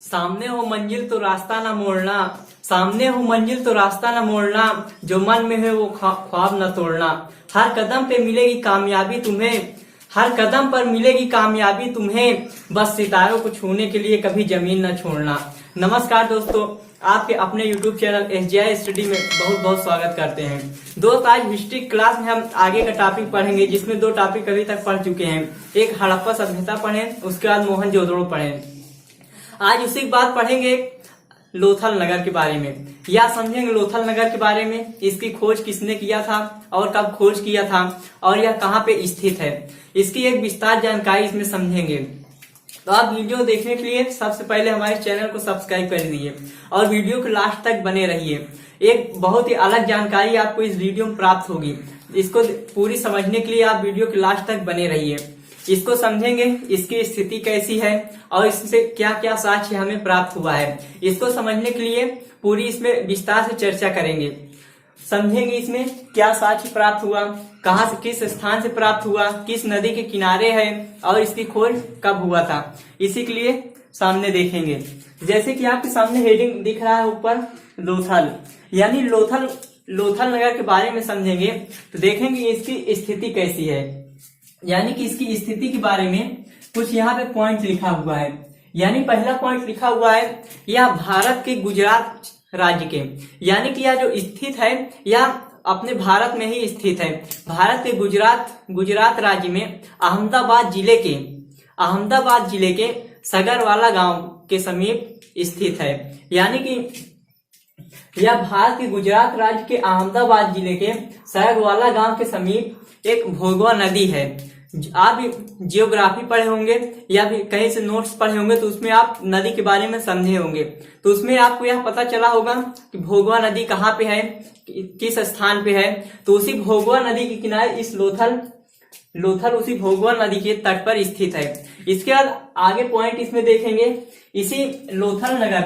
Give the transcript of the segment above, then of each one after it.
सामने हो मंजिल तो रास्ता ना मोड़ना, सामने हो मंजिल तो रास्ता ना मोड़ना, जो मन में है वो ख्वाब न तोड़ना। हर कदम पे मिलेगी कामयाबी तुम्हें, हर कदम पर मिलेगी कामयाबी तुम्हें, बस सितारों को छूने के लिए कभी जमीन न छोड़ना। नमस्कार दोस्तों, आपके अपने YouTube चैनल SGI स्टडी में बहुत बहुत स्वागत करते हैं। दोस्त, आज हिस्ट्री क्लास में हम आगे का टॉपिक पढ़ेंगे, जिसमें दो टॉपिक अभी तक पढ़ चुके हैं। एक हड़प्पा सभ्यता पढ़े, उसके बाद मोहनजोदड़ो पढ़े। आज उसी के बाद पढ़ेंगे लोथल नगर के बारे में, या समझेंगे लोथल नगर के बारे में, इसकी खोज किसने किया था और कब खोज किया था और यह कहाँ पे स्थित है, इसकी एक विस्तार जानकारी इसमें समझेंगे। तो आप वीडियो देखने के लिए सबसे पहले हमारे चैनल को सब्सक्राइब कर दीजिए और वीडियो के लास्ट तक बने रहिए। एक बहुत ही अलग जानकारी आपको इस वीडियो में प्राप्त होगी, इसको पूरी समझने के लिए आप वीडियो के लास्ट तक बने रहिए। इसको समझेंगे, इसकी स्थिति कैसी है और इससे क्या क्या साक्ष्य हमें प्राप्त हुआ है, इसको समझने के लिए पूरी इसमें विस्तार से चर्चा करेंगे। समझेंगे इसमें क्या साक्ष्य प्राप्त हुआ, कहाँ से, किस स्थान से प्राप्त हुआ, किस नदी के किनारे है और इसकी खोज कब हुआ था, इसी के लिए सामने देखेंगे। जैसे कि आपके सामने हेडिंग दिख रहा है ऊपर, लोथल, यानी लोथल नगर के बारे में समझेंगे। तो देखेंगे इसकी स्थिति कैसी है, यानी कि इसकी स्थिति के बारे में कुछ यहाँ पे पॉइंट लिखा हुआ है। यानी पहला पॉइंट लिखा हुआ है, यह भारत के गुजरात राज्य के, यानी कि यह जो स्थित है यह अपने भारत में ही स्थित है। भारत के गुजरात राज्य में अहमदाबाद जिले के सगरवाला गांव के समीप स्थित है। यानी कि यह भारत के गुजरात राज्य के अहमदाबाद जिले के सगरवाला गांव के समीप एक भोगवा नदी है। आप जियोग्राफी पढ़े होंगे या भी कहीं से नोट्स पढ़े होंगे, तो उसमें आप नदी के बारे में समझे होंगे। तो उसमें आपको यह पता चला होगा कि भोगवा नदी कहाँ पे है, किस स्थान पे है। तो उसी भोगवा नदी के किनारे इस लोथल उसी भोगवा नदी के तट पर स्थित है। इसके बाद आगे पॉइंट इसमें देखेंगे, इसी लोथल नगर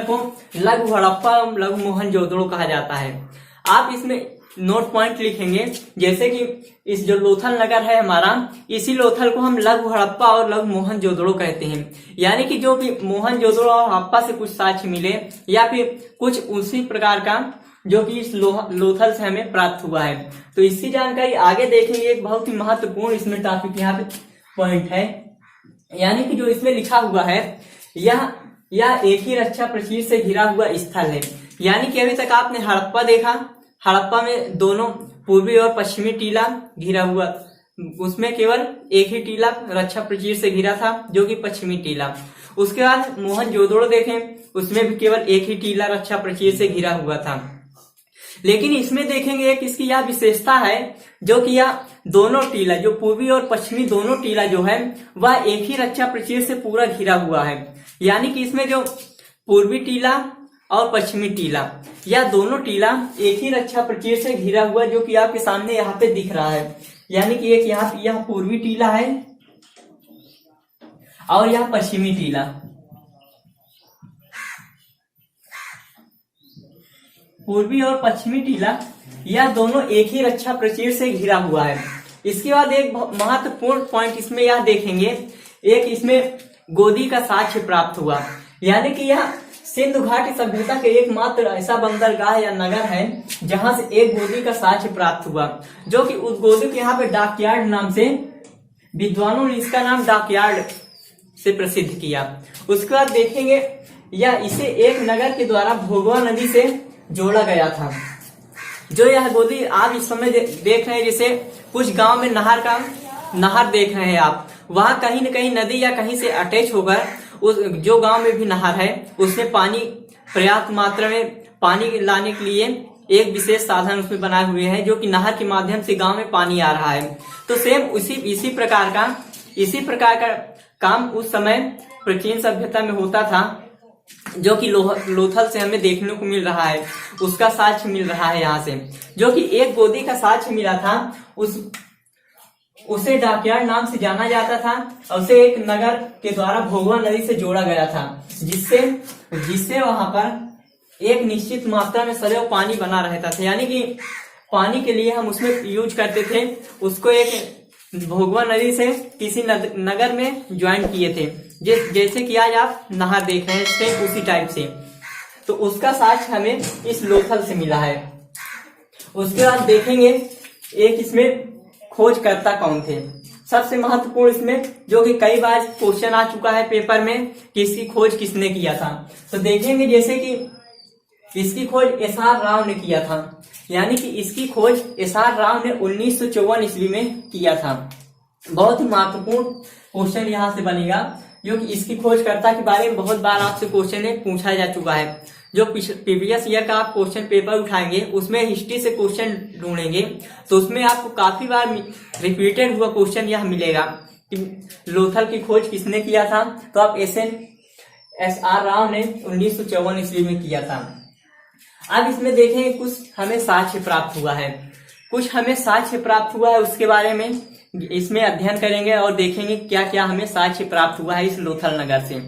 को लघु हड़प्पा लघु मोहनजोदड़ो कहा जाता है। आप इसमें नोट पॉइंट लिखेंगे, जैसे कि इस जो लोथल नगर है हमारा, इसी लोथल को हम लघु हड़प्पा और लघु मोहनजोदड़ो कहते हैं। यानी कि जो भी मोहनजोदड़ो और हड़प्पा से कुछ साक्ष्य मिले या फिर कुछ उसी प्रकार का जो कि इस लोथल से हमें प्राप्त हुआ है। तो इसकी जानकारी आगे देखेंगे। एक बहुत ही महत्वपूर्ण इसमें टॉपिक यहाँ पे पॉइंट है, यानी कि जो इसमें लिखा हुआ है, यह एक ही रक्षा प्राचीर से घिरा हुआ स्थल है। यानी कि अभी तक आपने हड़प्पा देखा, हड़प्पा में दोनों पूर्वी और पश्चिमी टीला घिरा हुआ, उसमें केवल एक ही टीला रक्षा प्राचीर से घिरा था जो कि पश्चिमी टीला। उसके बाद मोहनजोदड़ो देखें, उसमें भी केवल एक ही टीला रक्षा प्राचीर से घिरा हुआ था। लेकिन इसमें देखेंगे एक इसकी यह विशेषता है, जो कि यह दोनों टीला, जो पूर्वी और पश्चिमी दोनों टीला जो है वह एक ही रक्षा प्राचीर से पूरा घिरा हुआ है। यानी कि इसमें जो पूर्वी टीला और पश्चिमी टीला, यह दोनों टीला एक ही रक्षा प्राचीर से घिरा हुआ, जो कि आपके सामने यहाँ पे दिख रहा है। यानी कि एक यह पूर्वी टीला है और यह पश्चिमी टीला। पूर्वी और पश्चिमी टीला यह दोनों एक ही रक्षा प्राचीर से घिरा हुआ है। इसके बाद एक महत्वपूर्ण पॉइंट इसमें यह देखेंगे, एक इसमें गोदी का साक्ष्य प्राप्त हुआ। यानी कि यह सिंधु घाटी सभ्यता के एकमात्र ऐसा बंदरगाह या नगर है जहां से एक गोदी का साक्ष्य प्राप्त हुआ, जो कि उस गोदी के यहाँ पे डॉकयार्ड नाम से विद्वानों ने इसका नाम डॉकयार्ड से प्रसिद्ध किया। उसके बाद देखेंगे इसे एक नगर के द्वारा भोगवा नदी से जोड़ा गया था। जो यह गोदी आप इस समय देख रहे हैं, जैसे कुछ गांव में नहर देख रहे हैं आप, वहां कहीं न कहीं नदी या कहीं से अटैच होकर उस जो गांव में भी नहर है उसमें पानी पर्याप्त मात्रा में पानी लाने के लिए एक विशेष साधन उसमें बनाए हुए हैं, जो कि नहर के माध्यम से गांव में पानी आ रहा है। तो सेम इसी प्रकार का काम उस समय प्राचीन सभ्यता में होता था, जो कि लोथल से हमें देखने को मिल रहा है। उसका साक्ष्य मिल रहा है यहाँ से, जो कि एक गोदी का साक्ष्य मिला था। उसे डॉकयार्ड नाम से जाना जाता था और उसे एक नगर के द्वारा भोगवा नदी से जोड़ा गया था, जिससे वहां पर एक निश्चित मात्रा में सदैव पानी बना रहता था। यानी कि पानी के लिए हम उसमें यूज करते थे, उसको एक भोगवा नदी से किसी नगर में ज्वाइन किए थे, जैसे कि आज आप नहर देख रहे हैं, सेम उसी टाइप से। तो उसका साक्ष्य हमें इस लोथल से मिला है। उसके बाद देखेंगे एक इसमें खोजकर्ता कौन थे। सबसे महत्वपूर्ण इसमें, जो कि कई बार क्वेश्चन आ चुका है पेपर में, कि इसकी खोज किसने किया था। तो देखेंगे जैसे कि इसकी खोज एस.आर. राव ने किया था, यानी कि इसकी खोज एस.आर. राव ने 1954 ईस्वी में किया था। बहुत ही महत्वपूर्ण क्वेश्चन यहाँ से बनेगा, जो कि इसकी खोजकर्ता के बारे में बहुत बार आपसे क्वेश्चन पूछा जा चुका है। जो प्रीवियस ईयर का आप क्वेश्चन पेपर उठाएंगे, उसमें हिस्ट्री से क्वेश्चन ढूंढेंगे, तो उसमें आपको काफी बार रिपीटेड हुआ क्वेश्चन यह मिलेगा कि लोथल की खोज किसने किया था। तो आप एस.आर. राव ने 1954 ईस्वी में किया था। अब इसमें देखेंगे कुछ हमें साक्ष्य प्राप्त हुआ है, उसके बारे में इसमें अध्ययन करेंगे और देखेंगे क्या क्या हमें साक्ष्य प्राप्त हुआ है इस लोथल नगर से।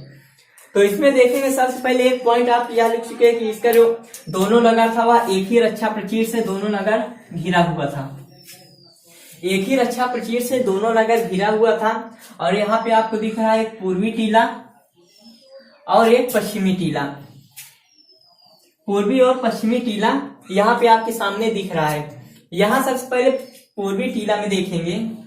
तो इसमें देखेंगे सबसे पहले एक पॉइंट आप यह लिख चुके हैं कि इसका जो दोनों नगर था वह एक ही रक्षा प्राचीर से दोनों नगर घिरा हुआ था। एक ही रक्षा प्राचीर से दोनों नगर घिरा हुआ था। और यहाँ पे आपको दिख रहा है एक पूर्वी टीला और एक पश्चिमी टीला। पूर्वी और पश्चिमी टीला यहाँ पे आपके सामने दिख रहा है। यहाँ सबसे पहले पूर्वी टीला में देखेंगे,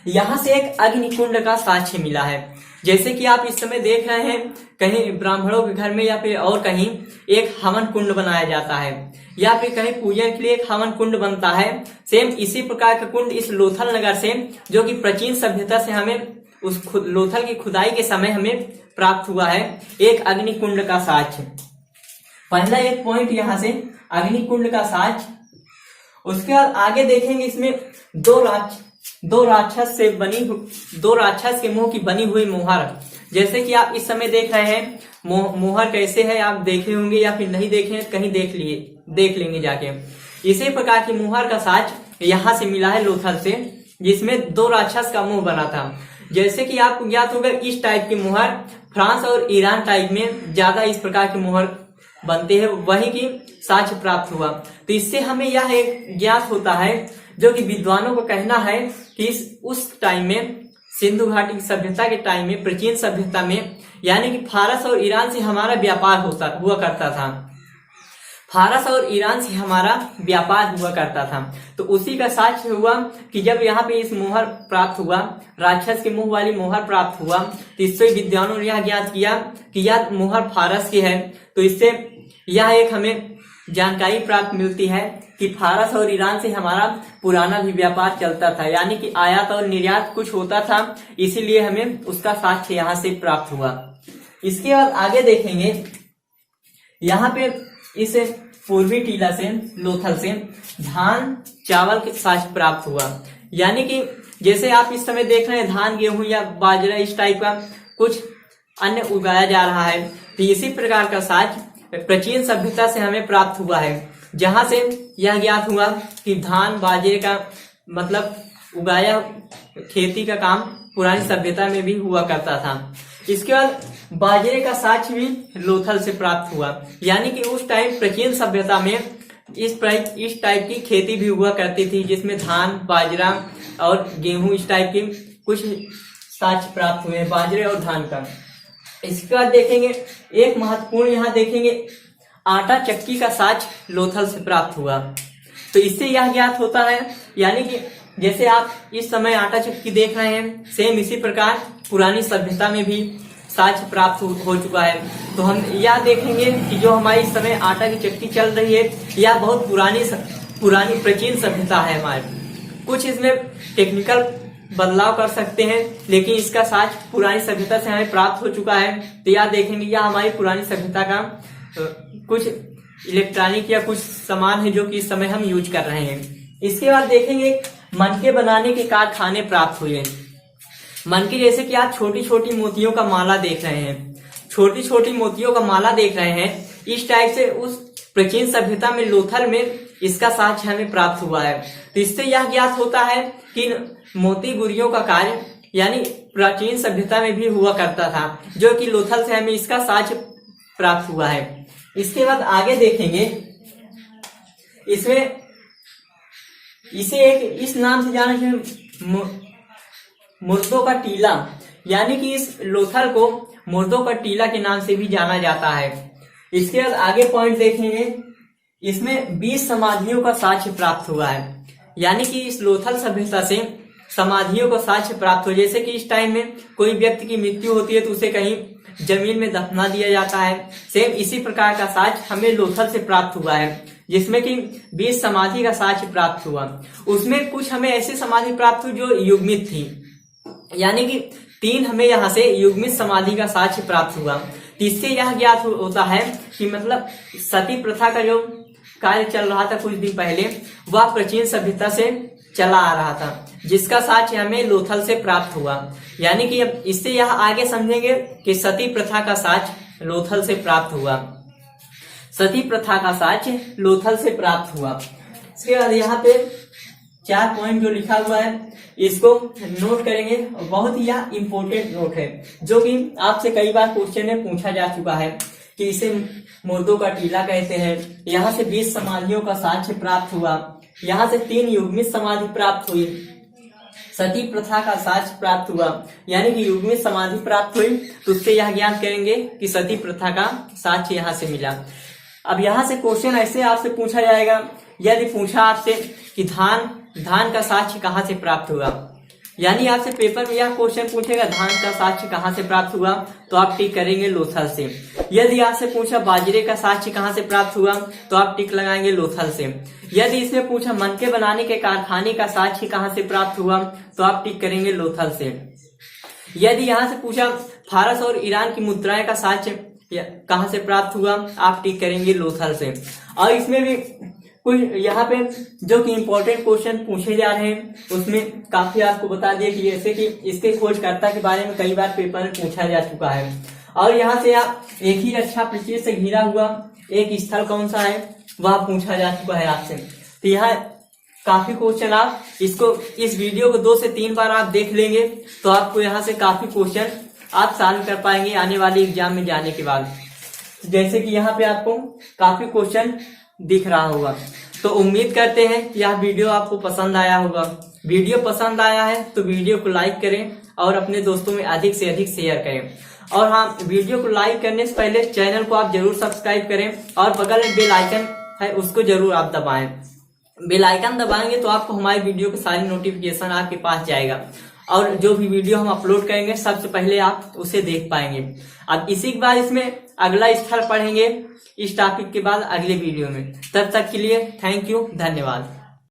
यहाँ से एक अग्निकुंड का साक्ष्य मिला है। जैसे कि आप इस समय देख रहे हैं, कहीं ब्राह्मणों के घर में या फिर और कहीं एक हवन कुंड बनाया जाता है, या फिर कहीं पूजन के लिए एक हवन कुंड बनता है। सेम इसी प्रकार का कुंड इस लोथल नगर से, जो कि प्राचीन सभ्यता से हमें उस लोथल की खुदाई के समय हमें प्राप्त हुआ है, एक अग्निकुंड का साक्ष्य। पहला एक पॉइंट यहाँ से अग्निकुंड का साक्ष्य। उसके बाद आगे देखेंगे इसमें दो राक्षस के मुंह की बनी हुई मोहर। जैसे कि आप इस समय देख रहे हैं मोहर कैसे है, आप देखे होंगे या फिर नहीं देखे हैं, कहीं देख लेंगे जाके। इसी प्रकार की मोहर का साक्ष्य यहाँ से मिला है लोथल से, जिसमें दो राक्षस का मुंह बना था। जैसे कि आपको ज्ञात होगा इस टाइप की मोहर फ्रांस और ईरान टाइप में ज्यादा इस प्रकार की मोहर बनते हैं, वही की साक्ष्य प्राप्त हुआ। तो इससे हमें यह एक ज्ञात होता है, जो कि विद्वानों का कहना है कि उस टाइम में सिंधु घाटी की सभ्यता के टाइम में, प्राचीन सभ्यता में, यानी कि फारस और ईरान से हमारा व्यापार हुआ करता था। फारस और ईरान से हमारा व्यापार हुआ करता था। तो उसी का साक्ष्य हुआ कि जब यहाँ पे इस मोहर प्राप्त हुआ, राक्षस के मुंह वाली मोहर प्राप्त हुआ, तो इससे विद्वानों ने यह ज्ञात किया कि यह मोहर फारस की है। तो इससे यह एक हमें जानकारी प्राप्त मिलती है कि फारस और ईरान से हमारा पुराना भी व्यापार चलता था, यानी कि आयात और निर्यात कुछ होता था, इसीलिए हमें उसका साक्ष्य यहाँ से प्राप्त हुआ। इसके बाद आगे देखेंगे, यहाँ पे इस पूर्वी टीला से लोथल से धान चावल के साक्ष्य प्राप्त हुआ। यानी कि जैसे आप इस समय देख रहे हैं धान, गेहूं या बाजरा इस टाइप का कुछ अन्य उगाया जा रहा है, तो इसी प्रकार का साक्ष्य प्राचीन सभ्यता से हमें प्राप्त हुआ है, जहां से यह ज्ञात हुआ कि धान बाजरे का मतलब उगाया खेती का काम पुरानी सभ्यता में भी हुआ करता था। इसके बाद बाजरे का साक्ष्य भी लोथल से प्राप्त हुआ, यानी कि उस टाइम प्राचीन सभ्यता में इस टाइप की खेती भी हुआ करती थी, जिसमें धान, बाजरा और गेहूं इस टाइप की कुछ साक्ष्य प्राप्त हुए, बाजरे और धान का। इसके बाद देखेंगे एक महत्वपूर्ण, यहाँ देखेंगे आटा चक्की का साक्ष्य लोथल से प्राप्त हुआ। तो इससे यह ज्ञात होता है, यानी कि जैसे आप इस समय आटा चक्की देख रहे हैं, सेम इसी प्रकार पुरानी सभ्यता में भी साक्ष्य प्राप्त हो चुका है। तो हम यह देखेंगे कि जो हमारी इस समय आटा की चक्की चल रही है, यह बहुत पुरानी प्राचीन सभ्यता है हमारी। कुछ इसमें टेक्निकल बदलाव कर सकते हैं, लेकिन इसका साक्ष्य पुरानी सभ्यता से हमें प्राप्त हो चुका है। तो यह देखेंगे यह हमारी पुरानी सभ्यता का कुछ इलेक्ट्रॉनिक या कुछ सामान है जो कि इस समय हम यूज कर रहे हैं। इसके बाद देखेंगे मनके बनाने के कारखाने प्राप्त हुए। मनके जैसे कि आप छोटी छोटी मोतियों का माला देख रहे हैं, छोटी छोटी मोतियों का माला देख रहे हैं, इस टाइप से उस प्राचीन सभ्यता में लोथल में इसका साक्ष्य हमें प्राप्त हुआ है। तो इससे यह ज्ञात होता है कि मोती गुरियों का कार्य यानी प्राचीन सभ्यता में भी हुआ करता था, जो कि लोथल से हमें इसका साक्ष्य प्राप्त हुआ है। इसके बाद आगे देखेंगे, इसमें इसे एक इस नाम से जाना मुर्दों का टीला, यानी कि इस लोथल को मुर्दों का टीला के नाम से भी जाना जाता है। इसके बाद आगे पॉइंट देखेंगे, इसमें 20 समाधियों का साक्ष्य प्राप्त हुआ है। यानी कि इस लोथल सभ्यता से समाधियों का साक्ष्य प्राप्त हो, जैसे कि इस टाइम में कोई व्यक्ति की मृत्यु होती है तो उसे कहीं जमीन में दफना दिया जाता है। सेम इसी प्रकार का साक्ष्य हमें लोथल से प्राप्त हुआ है, जिसमें कि 20 समाधि का साक्ष्य प्राप्त हुआ। उसमें कुछ हमें ऐसी समाधि प्राप्त हुई जो युग्मित थी, यानी कि 3 हमें यहाँ से युग्मित समाधि का साक्ष्य प्राप्त हुआ। इससे यह ज्ञात होता है कि मतलब सती प्रथा का जो कार्य चल रहा था कुछ दिन पहले, वह प्राचीन सभ्यता से चला आ रहा था, जिसका साक्ष्य हमें लोथल से प्राप्त हुआ। यानी कि इससे यह आगे समझेंगे कि सती प्रथा का साक्ष्य लोथल से प्राप्त हुआ। सती प्रथा का साक्ष्य लोथल से प्राप्त हुआ। इसके बाद यहाँ पे 4 पॉइंट जो लिखा हुआ है इसको नोट करेंगे। बहुत ही यह इंपॉर्टेंट नोट है, जो कि आपसे कई बार क्वेश्चन में पूछा जा चुका है कि इसे मुर्दों का टीला कहते हैं। यहाँ से 20 समाधियों का साक्ष्य प्राप्त हुआ, यहाँ से 3 युग्मित समाधि प्राप्त हुई, सती प्रथा का साक्ष्य प्राप्त हुआ, यानी कि युग्मित समाधि प्राप्त हुई, तो उससे यह ज्ञान करेंगे कि सती प्रथा का साक्ष्य यहाँ से मिला। अब यहाँ से क्वेश्चन ऐसे आपसे पूछा जाएगा, यदि पूछा आपसे कि धान का साक्ष्य कहाँ से प्राप्त हुआ, यानी आपसे पेपर में यह क्वेश्चन पूछेगा धान का साक्ष्य कहाँ से प्राप्त हुआ, तो आप टिक करेंगे लोथल से। यदि आपसे पूछा बाजरे का साक्ष्य कहाँ से प्राप्त हुआ, तो आप टिक लगाएंगे लोथल से। यदि इसमें पूछा मनके बनाने के कारखाने का साक्ष्य कहाँ से प्राप्त हुआ, तो आप टिक करेंगे लोथल से। यदि यहाँ से पूछा फारस और ईरान की मुद्राएं का साक्ष्य कहाँ से प्राप्त हुआ, आप टिक करेंगे लोथल से। और इसमें भी कुछ यहाँ पे जो कि इम्पोर्टेंट क्वेश्चन पूछे जा रहे हैं, उसमें काफी आपको बता दिया कि जैसे कि इसके खोजकर्ता के बारे में कई बार पेपर में पूछा जा चुका है। और यहाँ से आप एक ही रक्षा प्रचीर से घिरा हुआ एक स्थल कौन सा है, वह पूछा जा चुका है आपसे। तो यहाँ काफी क्वेश्चन आप इसको इस वीडियो को 2 से 3 बार आप देख लेंगे, तो आपको यहाँ से काफी क्वेश्चन आप सॉल्व कर पाएंगे आने वाले एग्जाम में जाने के बाद। जैसे कि यहाँ पे आपको काफी क्वेश्चन दिख रहा होगा। तो उम्मीद करते हैं कि यह वीडियो आपको पसंद आया होगा। वीडियो पसंद आया है तो वीडियो को लाइक करें और अपने दोस्तों में अधिक से अधिक शेयर करें। और हाँ, वीडियो को लाइक करने से पहले चैनल को आप जरूर सब्सक्राइब करें और बगल में बेल आइकन है उसको जरूर आप दबाएं। बेल आइकन दबाएंगे तो आपको हमारी वीडियो की सारी नोटिफिकेशन आपके पास जाएगा और जो भी वीडियो हम अपलोड करेंगे सबसे पहले आप उसे देख पाएंगे। अब इसी के बाद इसमें अगला स्थल पढ़ेंगे इस टॉपिक के बाद अगले वीडियो में। तब तक के लिए थैंक यू, धन्यवाद।